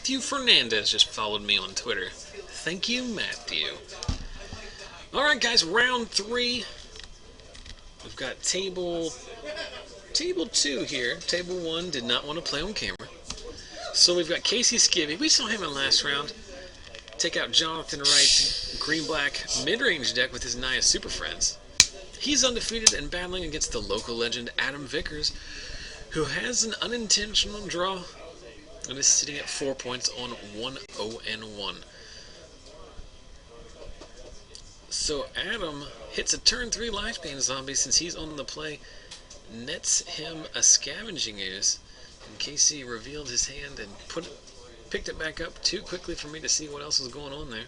Matthew Fernandez just followed me on Twitter. Thank you, Matthew. Alright guys, round 3. We've got table 2 here. Table 1 did not want to play on camera. So we've got Casey Skibbe. We saw him in last round. Take out Jonathan Wright's green-black mid-range deck with his Naya Super Friends. He's undefeated and battling against the local legend Adam Vickers, who has an unintentional draw and is sitting at 4 points on 1-0-1. So Adam hits a turn 3 Lifebane Zombie since he's on the play, nets him a Scavenging Ooze, and Casey revealed his hand and picked it back up too quickly for me to see what else was going on there.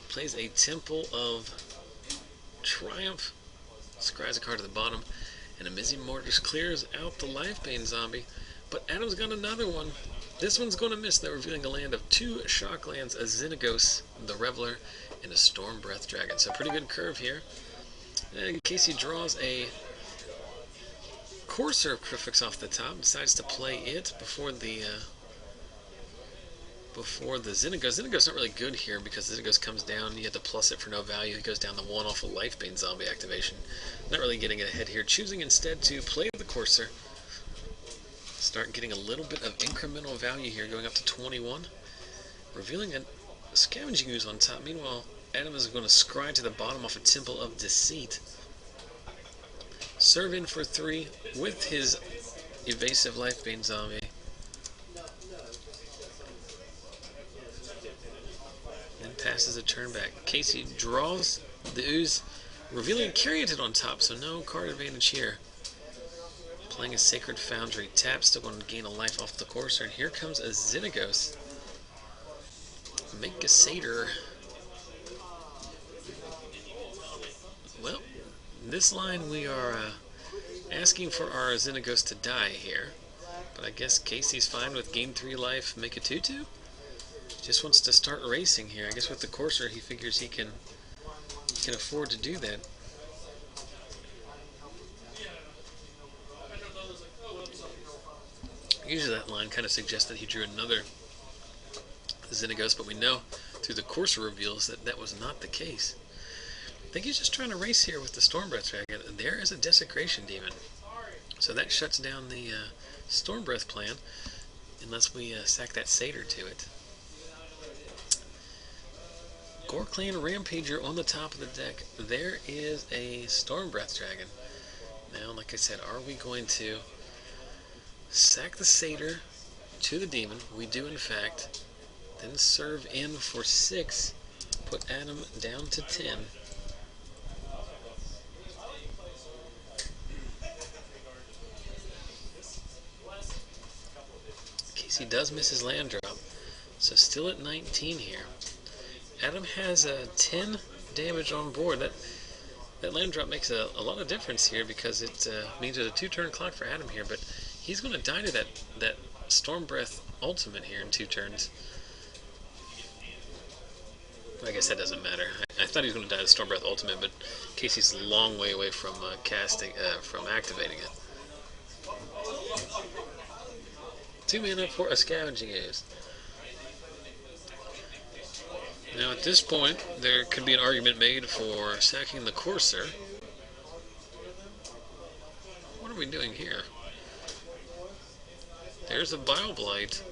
Plays a Temple of Triumph, scries a card to the bottom, and a Mizzy Mortis clears out the Lifebane Zombie. But Adam's got another one. This one's going to miss. They're revealing a land of 2 shock lands, a Xenagos, the Reveler, and a Storm Breath Dragon. So pretty good curve here. And Casey draws a Courser Prefix off the top, decides to play it before the Xenagos. Xenagos not really good here because Xenagos comes down, you have to plus it for no value. He goes down the 1 off a Lifebane Zombie activation. Not really getting ahead here, choosing instead to play the Courser. Start getting a little bit of incremental value here, going up to 21. Revealing a Scavenging Ooze on top. Meanwhile, Adam is going to scry to the bottom off a Temple of Deceit. Serve in for 3 with his evasive Lifebane Zombie. Then passes a turn back. Casey draws the Ooze, revealing a Caryatid on top, so no card advantage here. Playing a Sacred Foundry. Tap, still going to gain a life off the Courser. And here comes a Xenagos. Make a Satyr. Well, this line we are asking for our Xenagos to die here. But I guess Casey's fine with gain 3 life, make a 2/2. Just wants to start racing here. I guess with the Courser he figures he can afford to do that. Usually that line kind of suggests that he drew another Xenagos, but we know through the Courser reveals that that was not the case. I think he's just trying to race here with the Storm Breath Dragon. There is a Desecration Demon. So that shuts down the Storm Breath plan, unless we sack that Satyr to it. Gorklan Rampager on the top of the deck. There is a Storm Breath Dragon. Now, like I said, are we going to sack the Satyr to the Demon? We do, in fact. Then serve in for 6. Put Adam down to 10. Casey does miss his land drop, so still at 19 here. Adam has 10 damage on board. That land drop makes a lot of difference here because it means there's a 2-turn clock for Adam here, but he's going to die to that Storm Breath ultimate here in 2 turns. I guess that doesn't matter. I thought he was going to die to the Storm Breath ultimate, but Casey's a long way away from from activating it. 2 mana for a Scavenging Ooze. Now at this point, there could be an argument made for sacking the Courser. What are we doing here? There's a Bile Blight.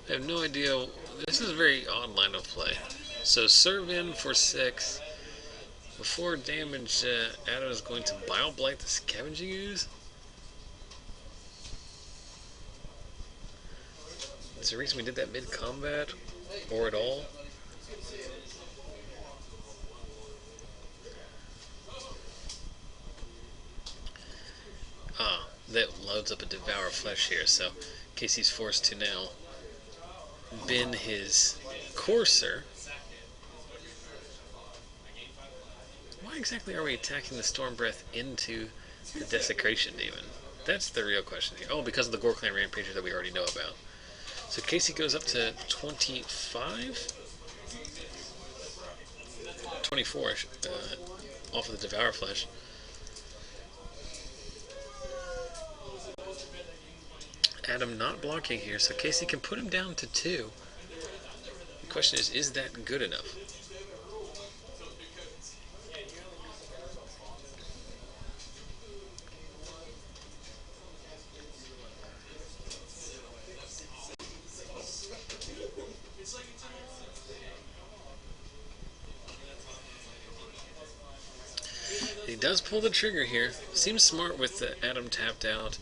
I have no idea. This is a very odd line of play. So serve in for 6. Before damage, Adam is going to Bile Blight the Scavenging Ooze. Is there a reason we did that mid-combat? Or at all? Ah, that loads up a Devour Flesh here, so Casey's forced to now bin his Courser. Why exactly are we attacking the Storm Breath into the Desecration Demon? That's the real question here. Oh, because of the Gorklan Rampager that we already know about. So Casey goes up to 25. 24 off of the Devour Flesh. Adam not blocking here, so Casey can put him down to 2. The question is that good enough? He does pull the trigger here. Seems smart with the Adam tapped out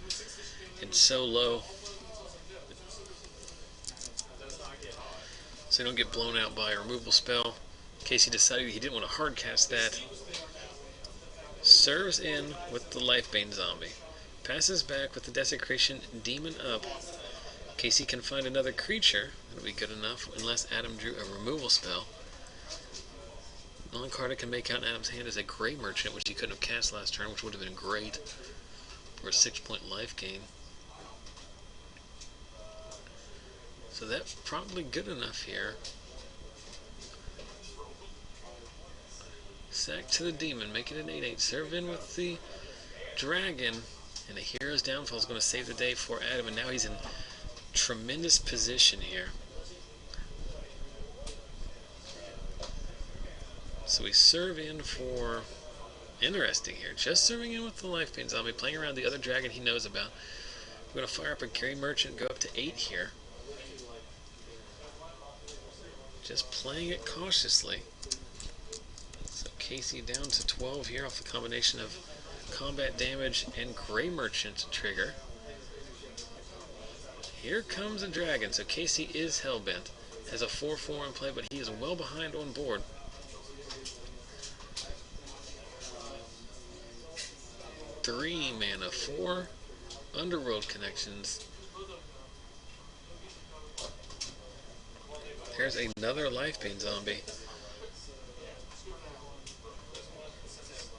and so low, so you don't get blown out by a removal spell. Casey decided he didn't want to hard cast that. Serves in with the Lifebane zombie. Passes back with the Desecration Demon up. Casey can find another creature. That'll be good enough, unless Adam drew a removal spell. The only card I can make out in Adam's hand is a Grey Merchant, which he couldn't have cast last turn, which would have been great for a 6-point life gain. So that's probably good enough here. Sack to the Demon, make it an 8/8. Serve in with the Dragon, and a Hero's Downfall is going to save the day for Adam, and now he's in tremendous position here. So we serve in for, interesting here, just serving in with the Lifebane zombie, playing around the other dragon he knows about. We're going to fire up a Grey Merchant, go up to 8 here. Just playing it cautiously. So Casey down to 12 here off the combination of combat damage and Grey Merchant trigger. Here comes a dragon, so Casey is hellbent. Has a 4/4 in play, but he is well behind on board. Three mana, 4 Underworld connections. There's another Lifebane zombie.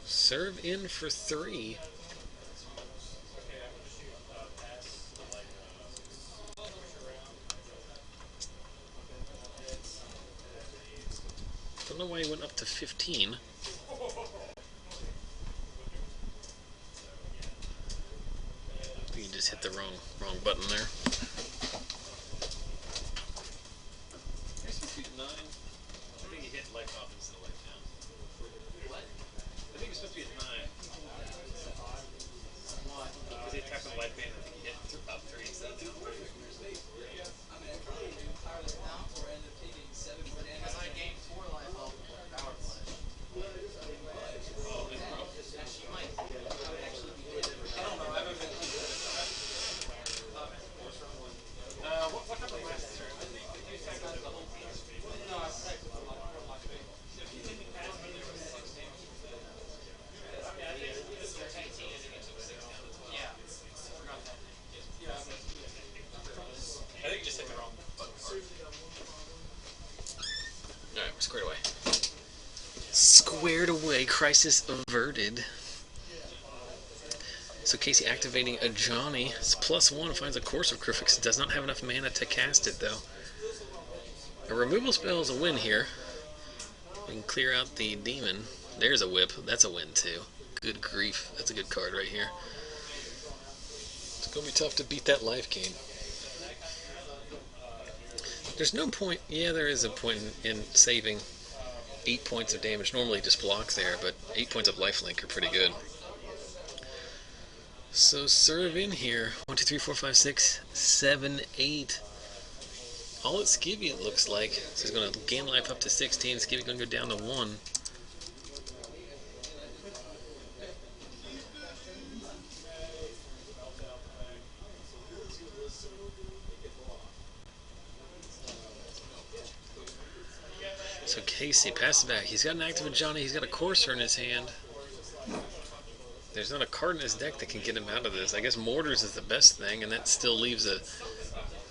Serve in for 3. Don't know why he went up to 15. You just hit the wrong button there. You're supposed to be at 9. I think you hit life off instead of life down. What? I think you're supposed to be at 9. Because he attacked with Lifebane, I think you hit up 3 instead of down 3. Squared away. Squared away. Crisis averted. So Casey activating a Johnny. It's +1, finds a Course of Crucifix. Does not have enough mana to cast it, though. A removal spell is a win here. We can clear out the Demon. There's a Whip. That's a win, too. Good grief. That's a good card right here. It's going to be tough to beat that life gain. There's no point, yeah, there is a point in saving 8 points of damage. Normally just block there, but 8 points of lifelink are pretty good. So serve in here. 1, 2, 3, 4, 5, 6, 7, 8. All at Skibbe, it looks like. So he's going to gain life up to 16. Skibbe going to go down to 1. So Casey passes back. He's got an active Johnny. He's got a Courser in his hand. There's not a card in his deck that can get him out of this. I guess Mortars is the best thing, and that still leaves a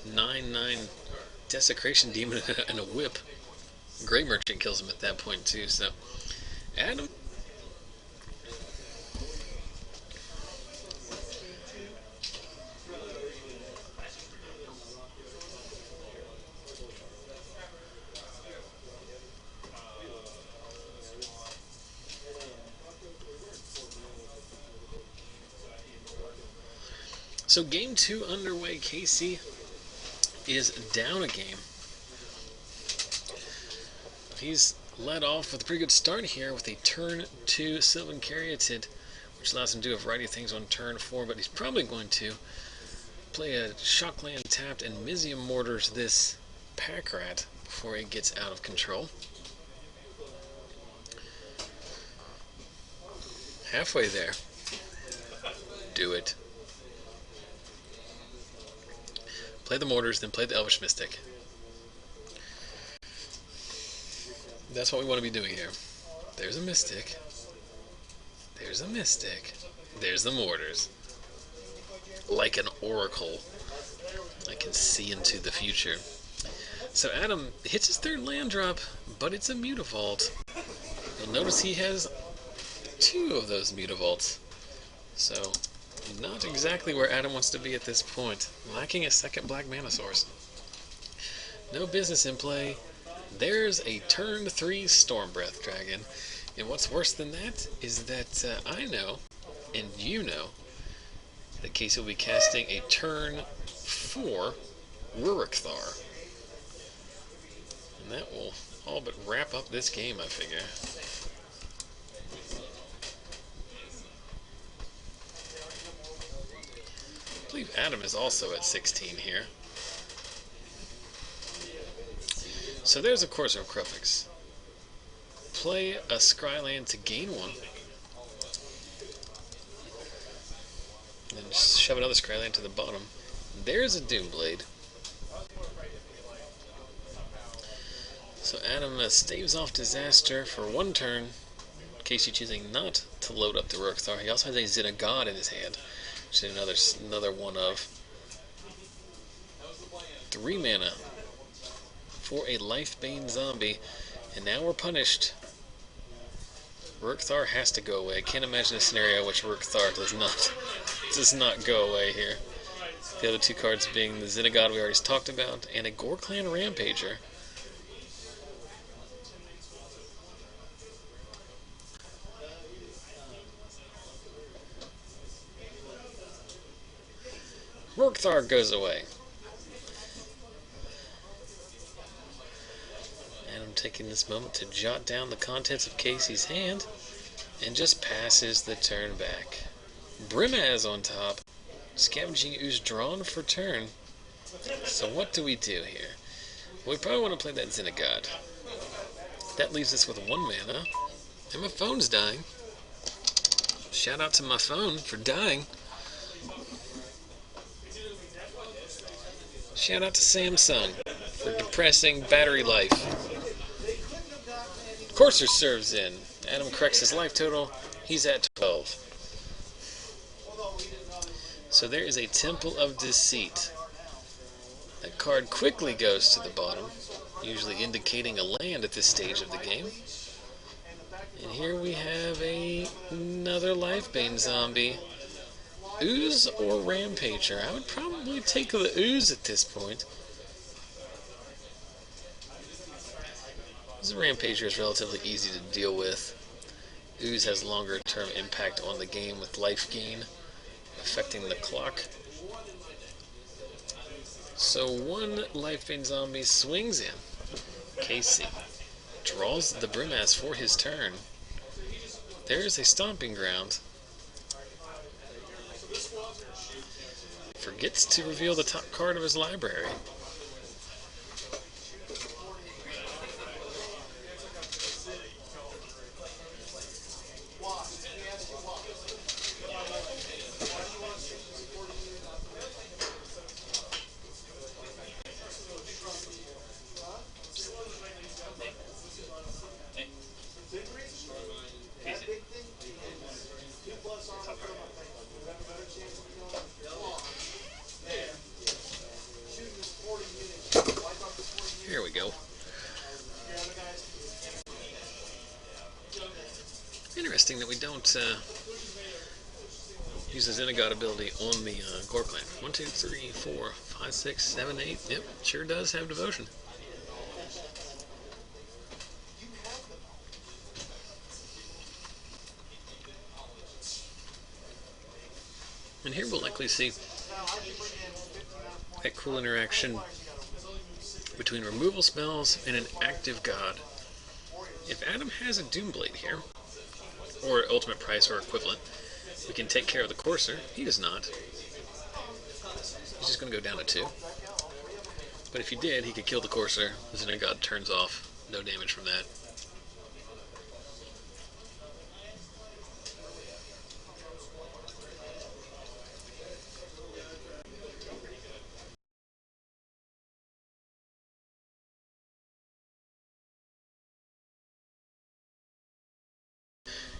9/9 Desecration Demon and a Whip. Grey Merchant kills him at that point too. So Adam. So game 2 underway. Casey is down a game. He's led off with a pretty good start here with a turn 2 Sylvan Caryatid, which allows him to do a variety of things on turn 4, but he's probably going to play a Shockland tapped and Mizium Mortars this Pack Rat before it gets out of control. Halfway there. Do it. Play the Mortars, then play the Elvish Mystic. That's what we want to be doing here. There's a Mystic. There's a Mystic. There's the Mortars. Like an oracle. I can see into the future. So Adam hits his third land drop, but it's a Mutavault. You'll notice he has 2 of those Mutavaults. So, not exactly where Adam wants to be at this point. Lacking a second black mana source. No business in play. There's a turn 3 Stormbreath Dragon. And what's worse than that is that I know, and you know, that Casey will be casting a turn 4 Rurikthar. And that will all but wrap up this game, I figure. I believe Adam is also at 16 here. So there's a Courser of Kruphix. Play a Scryland to gain 1. And then just shove another Scryland to the bottom. There's a Doomblade. So Adam staves off disaster for 1 turn. Casey choosing not to load up the Rurikthar. He also has a Zin of God in his hand, which is another one of 3 mana for a Lifebane zombie. And now we're punished. Rurikthar has to go away. I can't imagine a scenario in which Rurikthar does not go away here. The other 2 cards being the Zin of God we already talked about, and a Gorklan Rampager. Rurikthar goes away. And I'm taking this moment to jot down the contents of Casey's hand and just passes the turn back. Brimaz on top. Scavenging Ooze drawn for turn. So what do we do here? Well, we probably want to play that Zin of God. That leaves us with 1 mana. And my phone's dying. Shout out to my phone for dying. Shout out to Samsung for depressing battery life. Courser serves in. Adam corrects his life total. He's at 12. So there is a Temple of Deceit. That card quickly goes to the bottom, usually indicating a land at this stage of the game. And here we have another Lifebane zombie. Ooze or Rampager? I would probably take the Ooze at this point. This Rampager is relatively easy to deal with. Ooze has longer term impact on the game with life gain, affecting the clock. So 1 Lifebane zombie swings in. Casey draws the Brimaz for his turn. There's a Stomping Ground. Forgets to reveal the top card of his library. Here we go. Interesting that we don't use the Zin of God ability on the Gorklan. 1, 2, 3, 4, 5, 6, 7, 8. Yep, sure does have devotion. And here we'll likely see That cool interaction between removal spells and an active god. If Adam has a Doomblade here, or Ultimate Price or equivalent, we can take care of the Courser. He does not. He's just going to go down to 2. But if he did, he could kill the Courser. Xenagod turns off. No damage from that.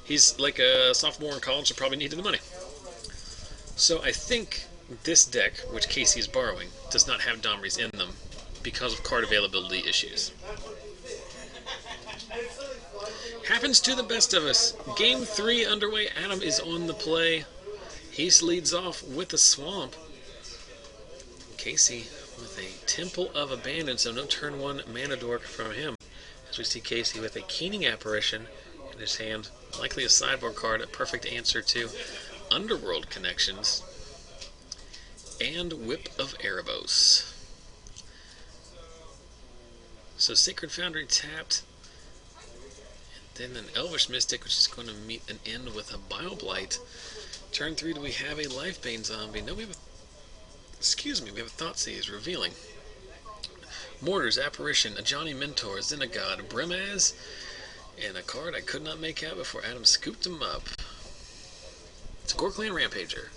He's like a sophomore in college, so probably needed the money. So I think this deck, which Casey is borrowing, does not have Domries in them because of card availability issues. Happens to the best of us. Game 3 underway. Adam is on the play. He leads off with a Swamp. Casey with a Temple of Abandon, so no turn 1 mana dork from him. As we see Casey with a Keening Apparition in his hand. Likely a sideboard card, a perfect answer to Underworld Connections. And Whip of Erebos. So Sacred Foundry tapped. And then an Elvish Mystic, which is going to meet an end with a Bioblight. Turn 3, do we have a Lifebane zombie? No, we have we have a Thoughtseize revealing. Mortars, Apparition, a Johnny Mentor, Xenagod, Brimaz, and a card I could not make out before Adam scooped him up. It's a Gorklan Rampager.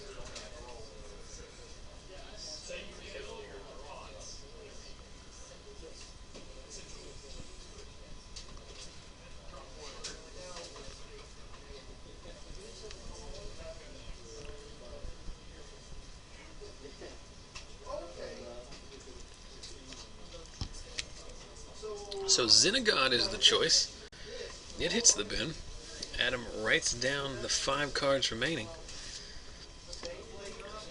So Xenagod is the choice. It hits the bin. Adam writes down the 5 cards remaining.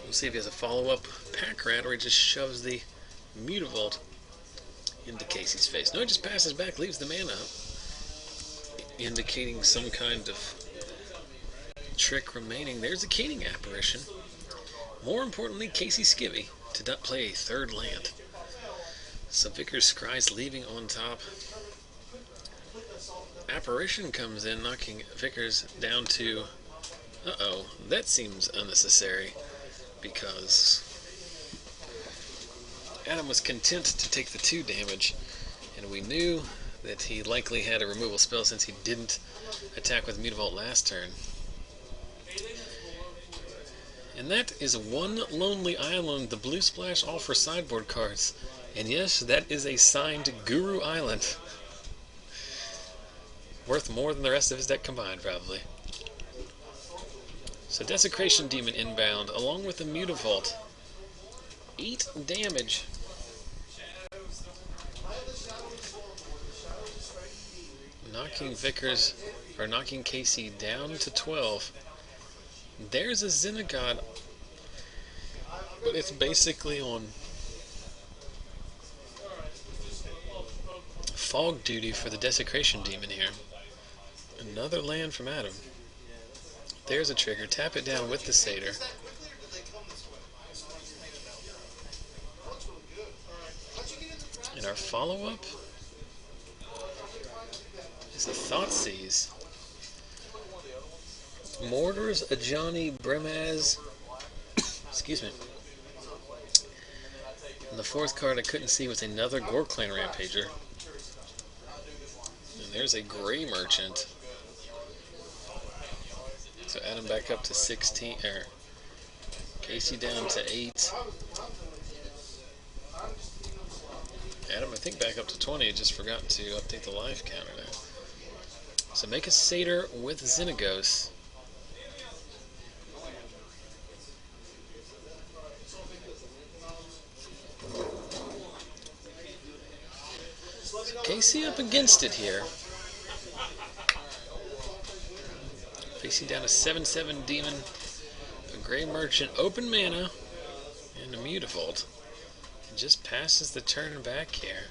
We'll see if he has a follow-up Pack Rat or he just shoves the Mutavault into Casey's face. No, he just passes back, leaves the mana up, indicating some kind of trick remaining. There's a Keening Apparition. More importantly, Casey Skibbe to not play a 3rd land. So Vickers Scry's leaving on top. Apparition comes in, knocking Vickers down to... Uh-oh, that seems unnecessary, because Adam was content to take the 2 damage, and we knew that he likely had a removal spell since he didn't attack with Mutavault last turn. And that is one Lonely Island, the blue splash all for sideboard cards. And yes, that is a signed Guru Island. Worth more than the rest of his deck combined, probably. So Desecration Demon inbound, along with the Mutavault. 8 damage. Knocking Vickers, or knocking Casey down to 12. There's a Xenagod, but it's basically on fog duty for the Desecration Demon here. Another land from Adam. There's a trigger. Tap it down with the Satyr. And our follow-up is a Thoughtseize. Mortars, a Johnny, Brimaz. Excuse me. And the 4th card I couldn't see was another Gorklan Rampager. And there's a Gray Merchant. So Adam back up to 16, Casey down to 8. Adam, I think, back up to 20. I just forgot to update the life counter there. So make a Satyr with Xenagos. So Casey up against it here. Facing down a 7/7 Demon, a Gray Merchant, open mana, and a Mutavault. It just passes the turn back here.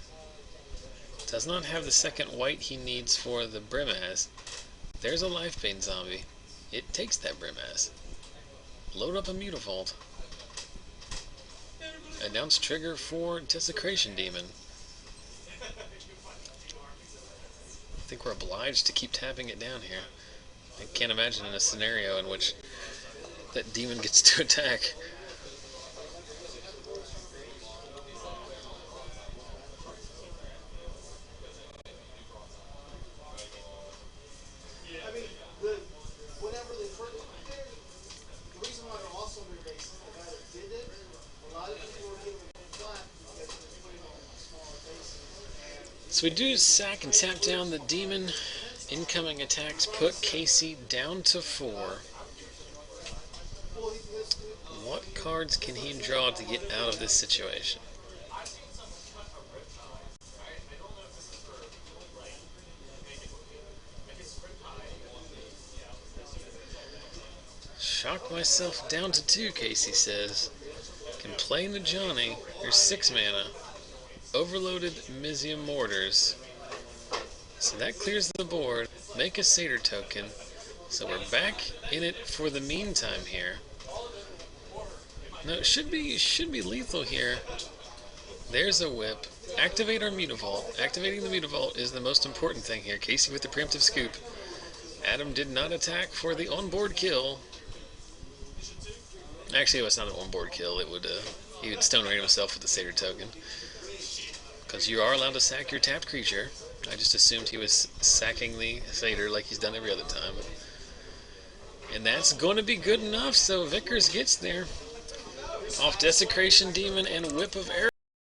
Does not have the 2nd white he needs for the Brimaz. There's a Lifebane zombie. It takes that Brimaz. Load up a Mutavault. announce trigger for Desecration Demon. I think we're obliged to keep tapping it down here. I can't imagine in a scenario in which that demon gets to attack. So we do sack and tap down the demon. Incoming attacks put Casey down to 4. What cards can he draw to get out of this situation? Shock myself down to 2, Casey says. Can play into Johnny. There's 6 mana. Overloaded Mizium Mortars. So that clears the board. Make a Satyr token. So we're back in it for the meantime here. No, it should be lethal here. There's a whip. Activate our Mutavault. Activating the Mutavault is the most important thing here. Casey with the preemptive scoop. Adam did not attack for the on-board kill. Actually, it was not an on-board kill. He would stone raid himself with the Satyr token. Because you are allowed to sack your tapped creature. I just assumed he was sacking the Satyr like he's done every other time. And that's going to be good enough, so Vickers gets there. Off Desecration Demon and Whip of Arrow.